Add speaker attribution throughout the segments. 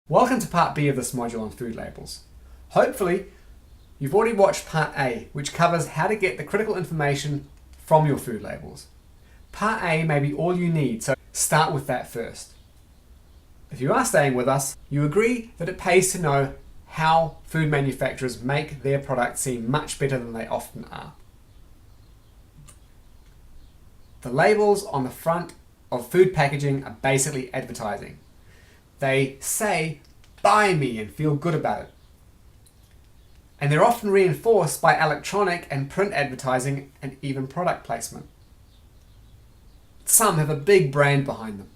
Speaker 1: Welcome to part B of this module on food labels. Hopefully, you've already watched part A, which covers how to get the critical information from your food labels. Part A may be all you need, so start with that first. If you are staying with us, you agree that it pays to know how food manufacturers make their products seem much better than they often are. The labels on the front of food packaging are basically advertising. They say, "Buy me," and feel good about it. And they're often reinforced by electronic and print advertising and even product placement. Some have a big brand behind them.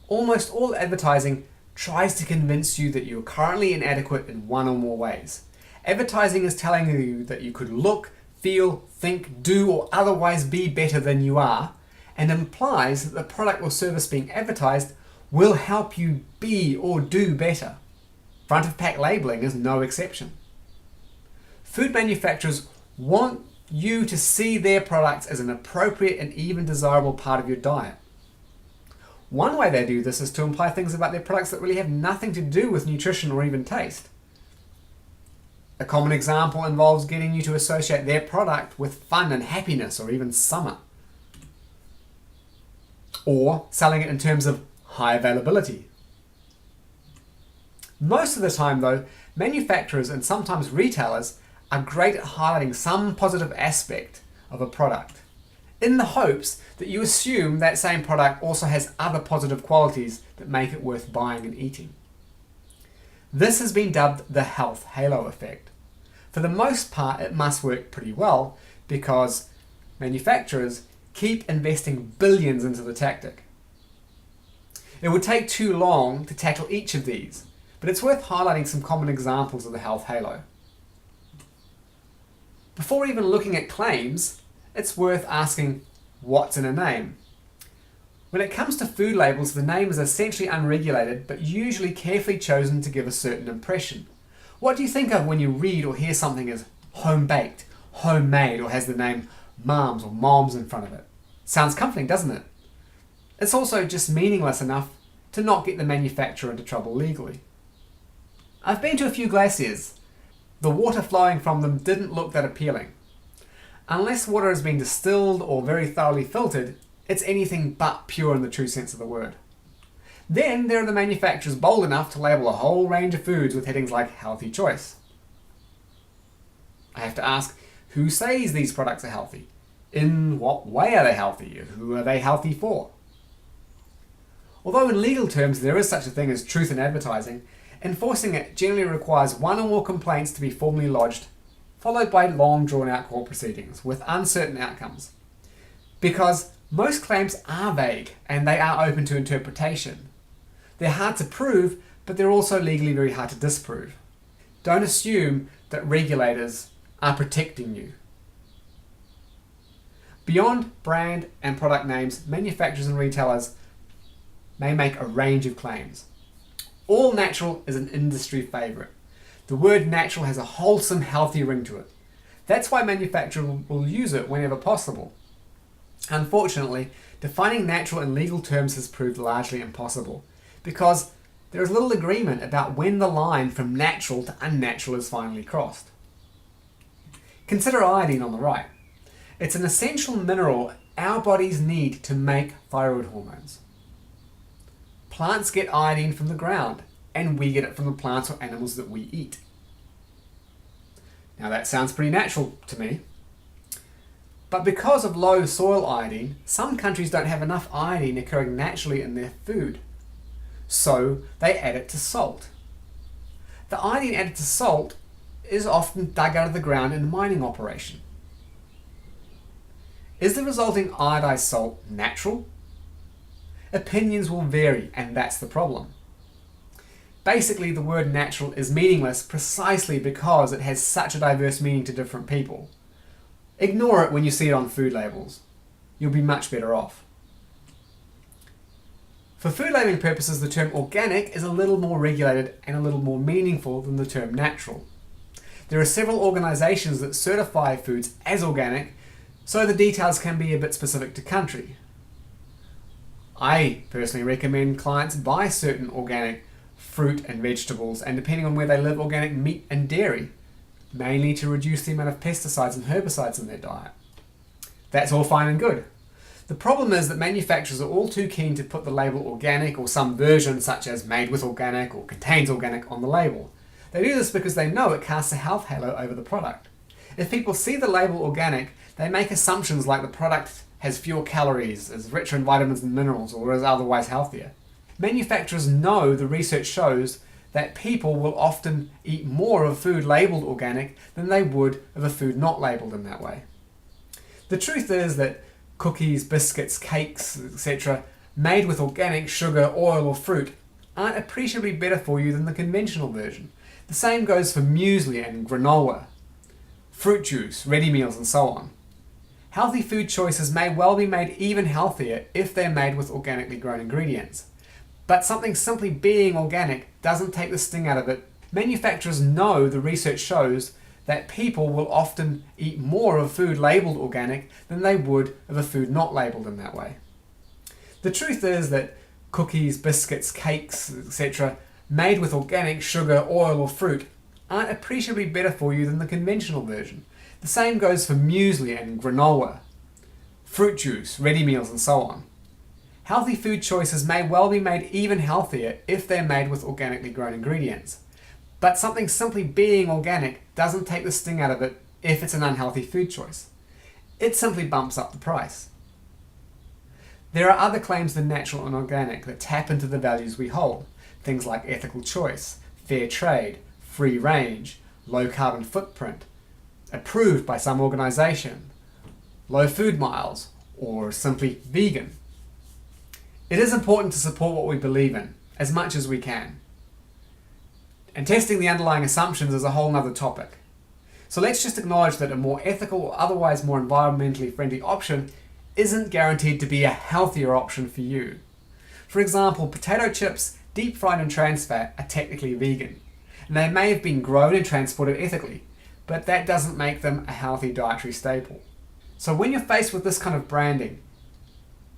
Speaker 1: Almost all advertising tries to convince you that you're currently inadequate in one or more ways. Advertising is telling you that you could look, feel, think, do, or otherwise be better than you are, and implies that the product or service being advertised will help you be or do better. Front of pack labeling is no exception. Food manufacturers want you to see their products as an appropriate and even desirable part of your diet. One way they do this is to imply things about their products that really have nothing to do with nutrition or even taste. A common example involves getting you to associate their product with fun and happiness or even summer. Or selling it in terms of high availability. Most of the time though, manufacturers and sometimes retailers are great at highlighting some positive aspect of a product, in the hopes that you assume that same product also has other positive qualities that make it worth buying and eating. This has been dubbed the health halo effect. For the most part, it must work pretty well because manufacturers keep investing billions into the tactic. It would take too long to tackle each of these, but it's worth highlighting some common examples of the health halo. Before even looking at claims, it's worth asking, what's in a name? When it comes to food labels, the name is essentially unregulated, but usually carefully chosen to give a certain impression. What do you think of when you read or hear something as home-baked, homemade, or has the name Mom's or Mom's in front of it? Sounds comforting, doesn't it? It's also just meaningless enough to not get the manufacturer into trouble legally. I've been to a few glaciers. The water flowing from them didn't look that appealing. Unless water has been distilled or very thoroughly filtered, it's anything but pure in the true sense of the word. Then there are the manufacturers bold enough to label a whole range of foods with headings like healthy choice. I have to ask, who says these products are healthy? In what way are they healthy? Who are they healthy for? Although in legal terms there is such a thing as truth in advertising, enforcing it generally requires one or more complaints to be formally lodged, followed by long drawn-out court proceedings with uncertain outcomes. Because most claims are vague and they are open to interpretation. They're hard to prove, but they're also legally very hard to disprove. Don't assume that regulators are protecting you. Beyond brand and product names, manufacturers and retailers may make a range of claims. All natural is an industry favourite. The word natural has a wholesome, healthy ring to it. That's why manufacturers will use it whenever possible. Unfortunately, defining natural in legal terms has proved largely impossible because there is little agreement about when the line from natural to unnatural is finally crossed. Consider iodine on the right. It's an essential mineral our bodies need to make thyroid hormones. Plants get iodine from the ground, and we get it from the plants or animals that we eat. Now that sounds pretty natural to me. But because of low soil iodine, some countries don't have enough iodine occurring naturally in their food. So they add it to salt. The iodine added to salt is often dug out of the ground in a mining operation. Is the resulting iodized salt natural? Opinions will vary, and that's the problem. Basically, the word natural is meaningless precisely because it has such a diverse meaning to different people. Ignore it when you see it on food labels. You'll be much better off. For food labeling purposes, the term organic is a little more regulated and a little more meaningful than the term natural. There are several organisations that certify foods as organic, so the details can be a bit specific to country. I personally recommend clients buy certain organic fruit and vegetables, and depending on where they live, organic meat and dairy, mainly to reduce the amount of pesticides and herbicides in their diet. That's all fine and good. The problem is that manufacturers are all too keen to put the label organic or some version such as made with organic or contains organic on the label. They do this because they know it casts a health halo over the product. If people see the label organic, they make assumptions like the product has fewer calories, is richer in vitamins and minerals, or is otherwise healthier. Manufacturers know the research shows that people will often eat more of food labelled organic than they would of a food not labelled in that way. The truth is that cookies, biscuits, cakes, etc., made with organic sugar, oil or fruit aren't appreciably better for you than the conventional version. The same goes for muesli and granola, fruit juice, ready meals and so on. Healthy food choices may well be made even healthier if they're made with organically grown ingredients. But something simply being organic doesn't take the sting out of it. Manufacturers know the research shows that people will often eat more of food labelled organic than they would of a food not labelled in that way. The truth is that cookies, biscuits, cakes, etc., made with organic sugar, oil or fruit aren't appreciably better for you than the conventional version. The same goes for muesli and granola, fruit juice, ready meals and so on. Healthy food choices may well be made even healthier if they're made with organically grown ingredients. But something simply being organic doesn't take the sting out of it if it's an unhealthy food choice. It simply bumps up the price. There are other claims than natural and organic that tap into the values we hold. Things like ethical choice, fair trade, free range, low carbon footprint, approved by some organisation, low food miles, or simply vegan. It is important to support what we believe in, as much as we can. And testing the underlying assumptions is a whole nother topic. So let's just acknowledge that a more ethical or otherwise more environmentally friendly option isn't guaranteed to be a healthier option for you. For example, potato chips, deep fried and trans fat, are technically vegan. And they may have been grown and transported ethically, but that doesn't make them a healthy dietary staple. So when you're faced with this kind of branding,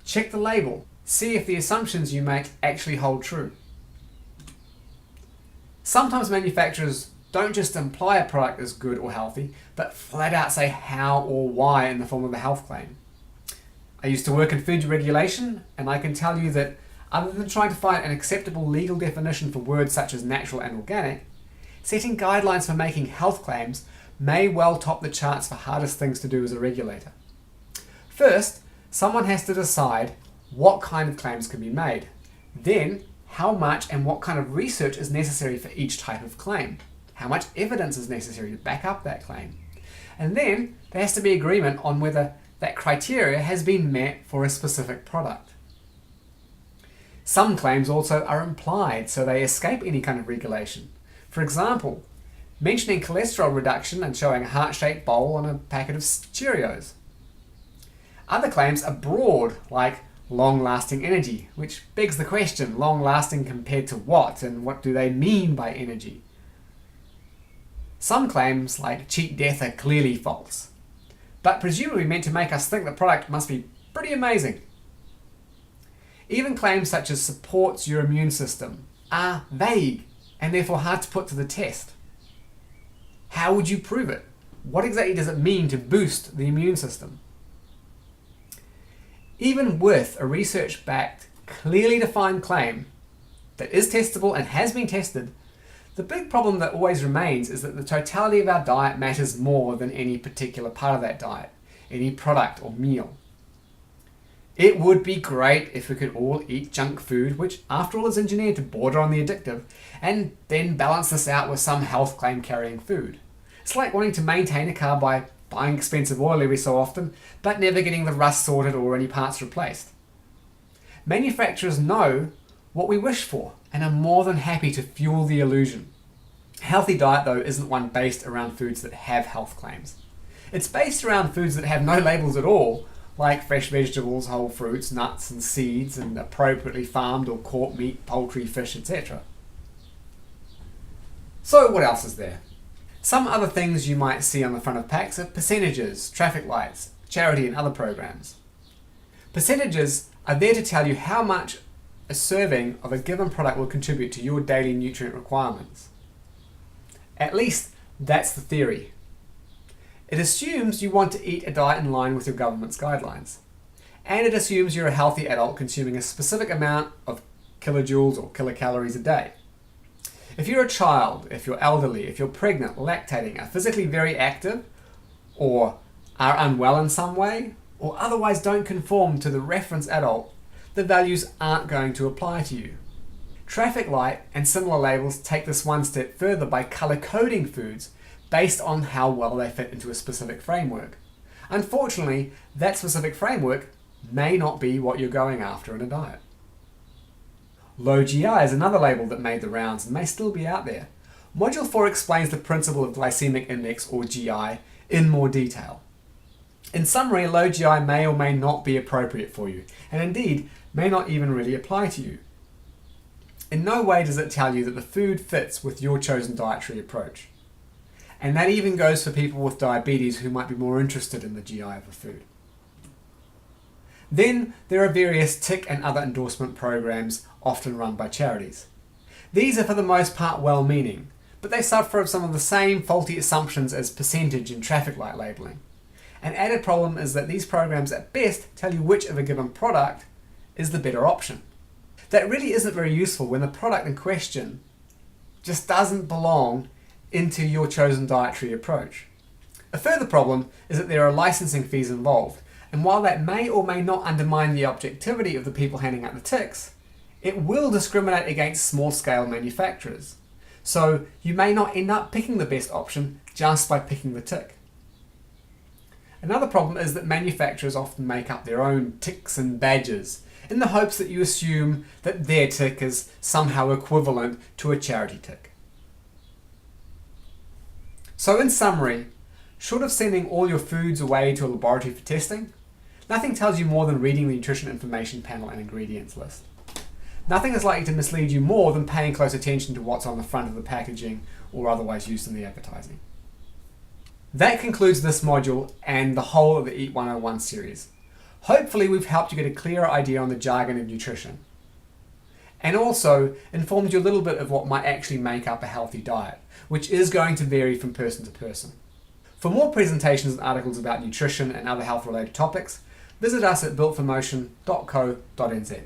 Speaker 1: check the label. See if the assumptions you make actually hold true. Sometimes manufacturers don't just imply a product is good or healthy, but flat out say how or why in the form of a health claim. I used to work in food regulation, and I can tell you that other than trying to find an acceptable legal definition for words such as natural and organic, setting guidelines for making health claims may well top the charts for hardest things to do as a regulator. First, someone has to decide what kind of claims can be made. Then, how much and what kind of research is necessary for each type of claim. How much evidence is necessary to back up that claim. And then, there has to be agreement on whether that criteria has been met for a specific product. Some claims also are implied, so they escape any kind of regulation. For example, mentioning cholesterol reduction and showing a heart-shaped bowl on a packet of Cheerios. Other claims are broad, like long-lasting energy, which begs the question, long-lasting compared to what, and what do they mean by energy? Some claims, like cheat death, are clearly false, but presumably meant to make us think the product must be pretty amazing. Even claims such as supports your immune system are vague and therefore hard to put to the test. How would you prove it? What exactly does it mean to boost the immune system? Even with a research-backed, clearly defined claim that is testable and has been tested, the big problem that always remains is that the totality of our diet matters more than any particular part of that diet, any product or meal. It would be great if we could all eat junk food, which after all is engineered to border on the addictive, and then balance this out with some health claim carrying food. It's like wanting to maintain a car by buying expensive oil every so often, but never getting the rust sorted or any parts replaced. Manufacturers know what we wish for and are more than happy to fuel the illusion. A healthy diet, though, isn't one based around foods that have health claims. It's based around foods that have no labels at all, like fresh vegetables, whole fruits, nuts and seeds, and appropriately farmed or caught meat, poultry, fish, etc. So what else is there? Some other things you might see on the front of packs are percentages, traffic lights, charity and other programs. Percentages are there to tell you how much a serving of a given product will contribute to your daily nutrient requirements. At least that's the theory. It assumes you want to eat a diet in line with your government's guidelines. And it assumes you're a healthy adult consuming a specific amount of kilojoules or kilocalories a day. If you're a child, if you're elderly, if you're pregnant, lactating, are physically very active, or are unwell in some way, or otherwise don't conform to the reference adult, the values aren't going to apply to you. Traffic light and similar labels take this one step further by color coding foods based on how well they fit into a specific framework. Unfortunately, that specific framework may not be what you're going after in a diet. Low GI is another label that made the rounds and may still be out there. Module 4 explains the principle of glycemic index, or GI, in more detail. In summary, low GI may or may not be appropriate for you, and indeed may not even really apply to you. In no way does it tell you that the food fits with your chosen dietary approach. And that even goes for people with diabetes who might be more interested in the GI of a food. Then there are various TIC and other endorsement programs often run by charities. These are for the most part well-meaning, but they suffer from some of the same faulty assumptions as percentage and traffic light labeling. An added problem is that these programs at best tell you which of a given product is the better option. That really isn't very useful when the product in question just doesn't belong into your chosen dietary approach. A further problem is that there are licensing fees involved, and while that may or may not undermine the objectivity of the people handing out the ticks, it will discriminate against small-scale manufacturers. So you may not end up picking the best option just by picking the tick. Another problem is that manufacturers often make up their own ticks and badges in the hopes that you assume that their tick is somehow equivalent to a charity tick. So in summary, short of sending all your foods away to a laboratory for testing, nothing tells you more than reading the nutrition information panel and ingredients list. Nothing is likely to mislead you more than paying close attention to what's on the front of the packaging or otherwise used in the advertising. That concludes this module and the whole of the EAT101 series. Hopefully we've helped you get a clearer idea on the jargon of nutrition, and also informed you a little bit of what might actually make up a healthy diet, which is going to vary from person to person. For more presentations and articles about nutrition and other health-related topics, visit us at builtformotion.co.nz.